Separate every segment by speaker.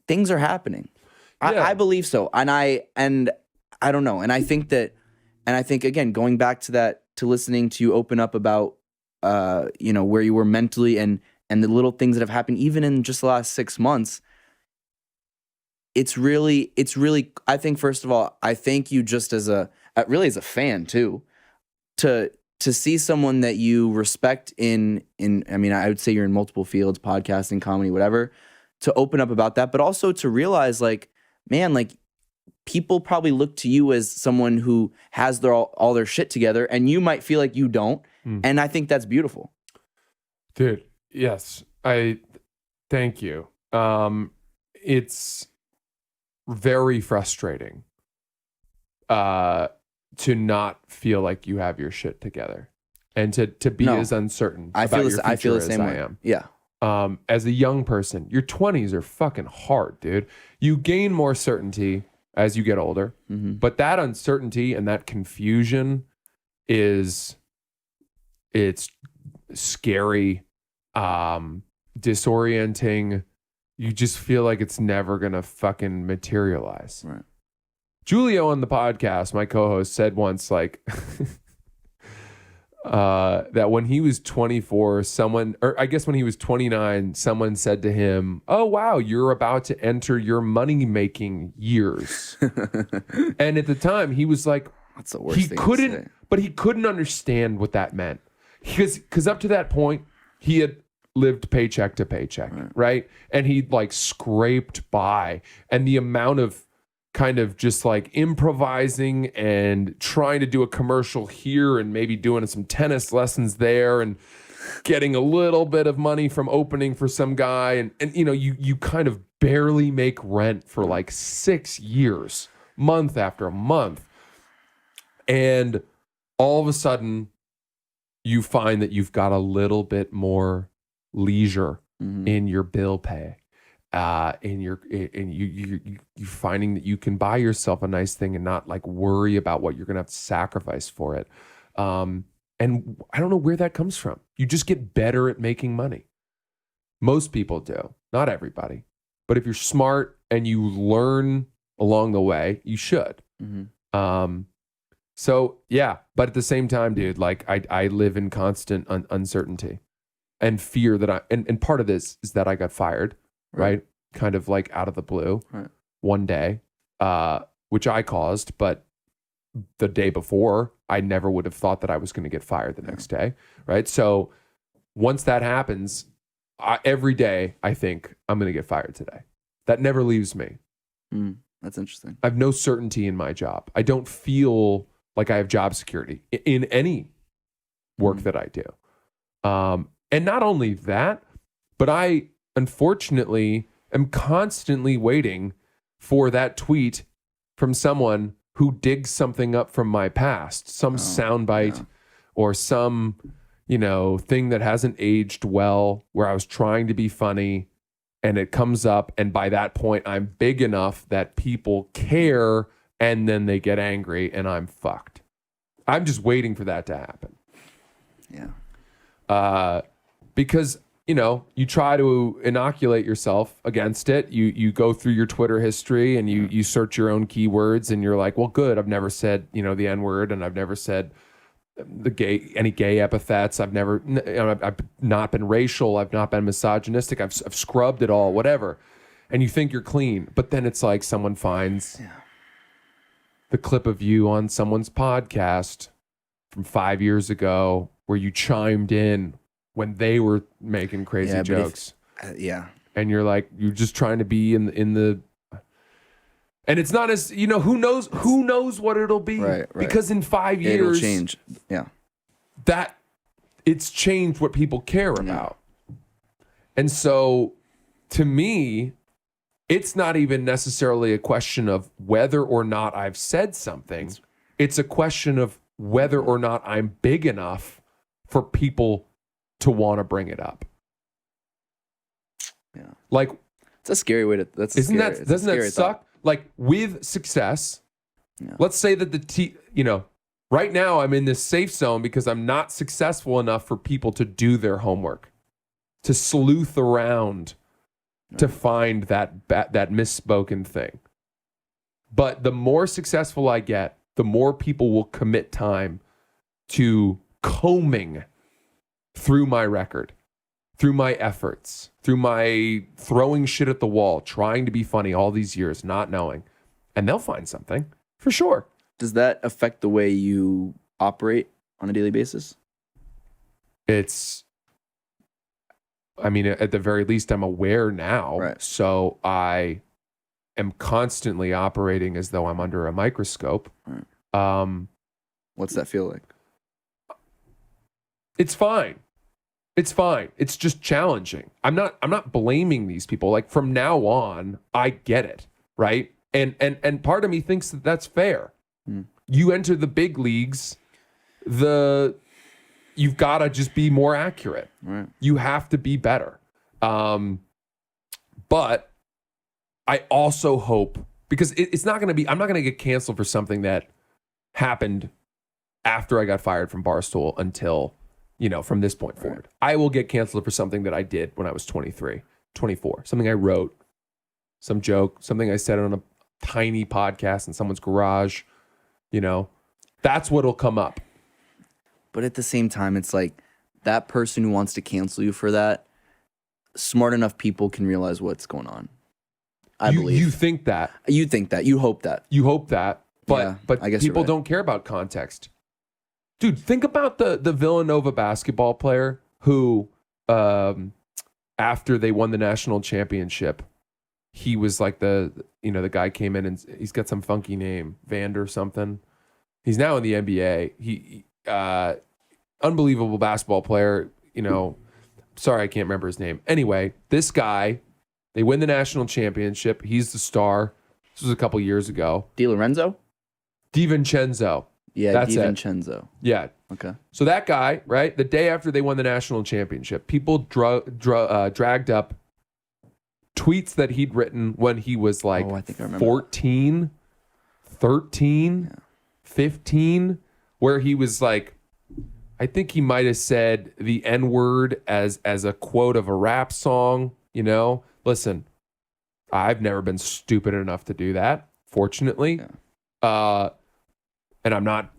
Speaker 1: things are happening.
Speaker 2: Yeah.
Speaker 1: I believe so. And I don't know. And I think again, going back to that, to listening to you open up about, where you were mentally and the little things that have happened, even in just the last 6 months, it's really, I think, first of all, I thank you just as a fan too, to see someone that you respect in, I mean, I would say you're in multiple fields, podcasting, comedy, whatever, to open up about that, but also to realize, like, man, like, people probably look to you as someone who has all their shit together, and you might feel like you don't. And I think that's beautiful.
Speaker 2: Dude, yes. I thank you. It's very frustrating to not feel like you have your shit together and to be as uncertain about your future
Speaker 1: I feel the same
Speaker 2: as
Speaker 1: way.
Speaker 2: I am.
Speaker 1: Yeah.
Speaker 2: As a young person, your 20s are fucking hard, dude. You gain more certainty as you get older, but that uncertainty and that confusion it's scary, disorienting. You just feel like it's never gonna fucking materialize.
Speaker 1: Right.
Speaker 2: Julio on the podcast, my co-host, said once, like, that when he was 24, when he was 29, someone said to him, "Oh, wow, you're about to enter your money-making years." And at the time, he was like,
Speaker 1: that's the worst thing to say.
Speaker 2: But he couldn't understand what that meant. Because up to that point, he had lived paycheck to paycheck, right? And he'd like scraped by. And the amount of kind of just like improvising and trying to do a commercial here and maybe doing some tennis lessons there and getting a little bit of money from opening for some guy. And you kind of barely make rent for like 6 years, month after month. And all of a sudden you find that you've got a little bit more leisure in your bill pay. And you're finding that you can buy yourself a nice thing and not like worry about what you're going to have to sacrifice for it. And I don't know where that comes from. You just get better at making money. Most people do, not everybody. But if you're smart and you learn along the way, you should. So yeah, but at the same time, dude, like I live in constant uncertainty and fear that and part of this is that I got fired. Right. Kind of like out of the blue one day, which I caused. But the day before, I never would have thought that I was going to get fired the next day. Right. So once that happens, every day I think I'm going to get fired today. That never leaves me.
Speaker 1: That's interesting.
Speaker 2: I have no certainty in my job. I don't feel like I have job security in any work that I do. And not only that, but I unfortunately am constantly waiting for that tweet from someone who digs something up from my past, some soundbite or some, thing that hasn't aged well where I was trying to be funny and it comes up. And by that point, I'm big enough that people care and then they get angry and I'm fucked. I'm just waiting for that to happen.
Speaker 1: Yeah.
Speaker 2: Because you try to inoculate yourself against it. You go through your Twitter history and you search your own keywords and you're like, well, good. I've never said, the N-word and I've never said any gay epithets. I've not been racial. I've not been misogynistic. I've scrubbed it all, whatever. And you think you're clean, but then it's like someone finds the clip of you on someone's podcast from 5 years ago where you chimed in when they were making crazy jokes. And you're like, you're just trying to be in the and it's not as, who knows what it'll be. Right. Because in 5 years
Speaker 1: it'll change. Yeah.
Speaker 2: That it's changed what people care about. And so to me, it's not even necessarily a question of whether or not I've said something. It's a question of whether or not I'm big enough for people to want to bring it up.
Speaker 1: Yeah.
Speaker 2: Like,
Speaker 1: it's a scary way to,
Speaker 2: doesn't that suck? Like with success, let's say that right now I'm in this safe zone because I'm not successful enough for people to do their homework, to sleuth around to find that misspoken thing. But the more successful I get, the more people will commit time to combing through my record, through my efforts, through my throwing shit at the wall, trying to be funny all these years, not knowing. And they'll find something, for sure.
Speaker 1: Does that affect the way you operate on a daily basis?
Speaker 2: I mean, at the very least, I'm aware now.
Speaker 1: Right.
Speaker 2: So I am constantly operating as though I'm under a microscope.
Speaker 1: Right. What's that feel like?
Speaker 2: It's fine. It's fine. It's just challenging. I'm not blaming these people. Like, from now on, I get it, right? And part of me thinks that that's fair. You enter the big leagues, you've got to just be more accurate.
Speaker 1: Right.
Speaker 2: You have to be better. But I also hope, because it's not going to be, I'm not going to get canceled for something that happened after I got fired from Barstool until, from this point forward. I will get canceled for something that I did when I was 23, 24, something I wrote, some joke, something I said on a tiny podcast in someone's garage. That's what'll come up.
Speaker 1: But at the same time, it's like that person who wants to cancel you for that, smart enough people can realize what's going on. I believe.
Speaker 2: You think that.
Speaker 1: You think that. You hope that.
Speaker 2: You hope that. But
Speaker 1: Yeah,
Speaker 2: but
Speaker 1: I guess
Speaker 2: people
Speaker 1: you're right.
Speaker 2: don't care about context. Dude, think about the Villanova basketball player who, after they won the national championship, he was like the guy came in and he's got some funky name, Vander something. He's now in the NBA. He unbelievable basketball player. Sorry, I can't remember his name. Anyway, this guy, they win the national championship. He's the star. This was a couple years ago.
Speaker 1: DiLorenzo?
Speaker 2: DiVincenzo.
Speaker 1: Yeah,
Speaker 2: That's it.
Speaker 1: DiVincenzo.
Speaker 2: Yeah.
Speaker 1: Okay.
Speaker 2: So that guy, right, the day after they won the national championship, people dragged up tweets that he'd written when he was like
Speaker 1: I think I remember
Speaker 2: 14, 13, 15, where he was like, I think he might have said the N-word as a quote of a rap song. Listen, I've never been stupid enough to do that, fortunately.
Speaker 1: Yeah.
Speaker 2: And I'm not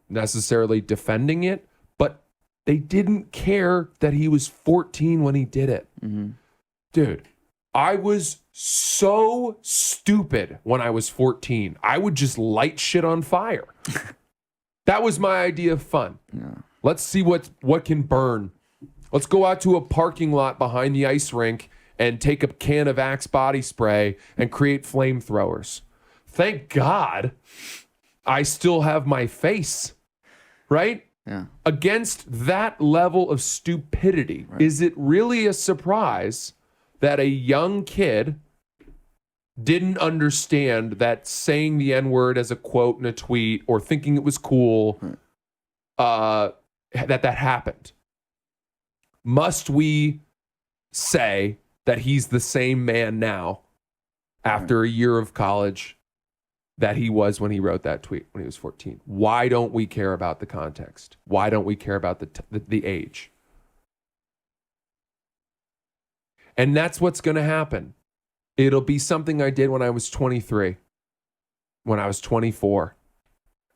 Speaker 2: necessarily defending it, but they didn't care that he was 14 when he did it.
Speaker 1: Mm-hmm.
Speaker 2: Dude, I was so stupid when I was 14. I would just light shit on fire. That was my idea of fun.
Speaker 1: Yeah.
Speaker 2: Let's see what can burn. Let's go out to a parking lot behind the ice rink and take a can of Axe body spray and create flamethrowers. Thank God I still have my face, right?
Speaker 1: Yeah.
Speaker 2: Against that level of stupidity,
Speaker 1: Right.
Speaker 2: Is it really a surprise that a young kid didn't understand that saying the N-word as a quote in a tweet or thinking it was cool, that happened? Must we say that he's the same man now after a year of college that he was when he wrote that tweet when he was 14? Why don't we care about the context? Why don't we care about the age? And that's what's going to happen. It'll be something I did when I was 23, when I was 24.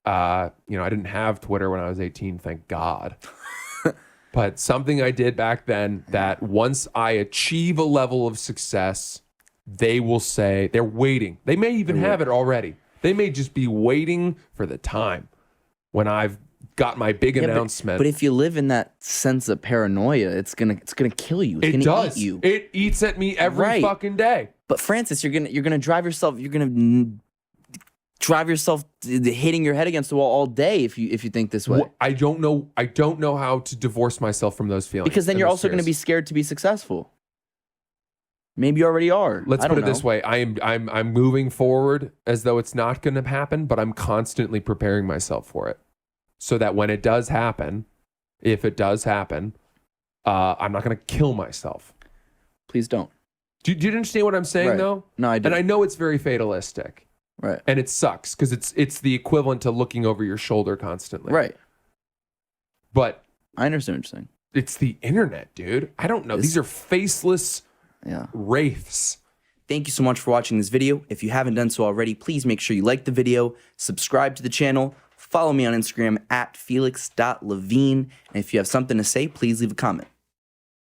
Speaker 2: I didn't have Twitter when I was 18, thank God. But something I did back then that once I achieve a level of success, they will say they're waiting. They may even have it already. They may just be waiting for the time when I've got my big announcement.
Speaker 1: But if you live in that sense of paranoia, it's gonna kill you. It's gonna eat you.
Speaker 2: It eats at me every fucking day.
Speaker 1: But Francis, you're gonna drive yourself. You're gonna drive yourself hitting your head against the wall all day if you think this way.
Speaker 2: I don't know how to divorce myself from those feelings.
Speaker 1: Because then you're also going to be scared to be successful. Maybe you already are.
Speaker 2: Let's put it this way: I'm moving forward as though it's not going to happen, but I'm constantly preparing myself for it, so that when it does happen, if it does happen, I'm not going to kill myself.
Speaker 1: Please don't.
Speaker 2: Do you understand what I'm saying,
Speaker 1: Right.
Speaker 2: though?
Speaker 1: No, I do.
Speaker 2: And I know it's very fatalistic,
Speaker 1: Right.
Speaker 2: and it sucks because it's the equivalent to looking over your shoulder constantly,
Speaker 1: Right.
Speaker 2: But
Speaker 1: I understand what you're saying.
Speaker 2: it's the internet, dude. I don't know. These are faceless
Speaker 1: Yeah.
Speaker 2: wraiths.
Speaker 1: Thank you so much for watching this video. If you haven't done so already, please make sure you like the video, subscribe to the channel, follow me on Instagram at felix.levine, and if you have something to say, please leave a comment.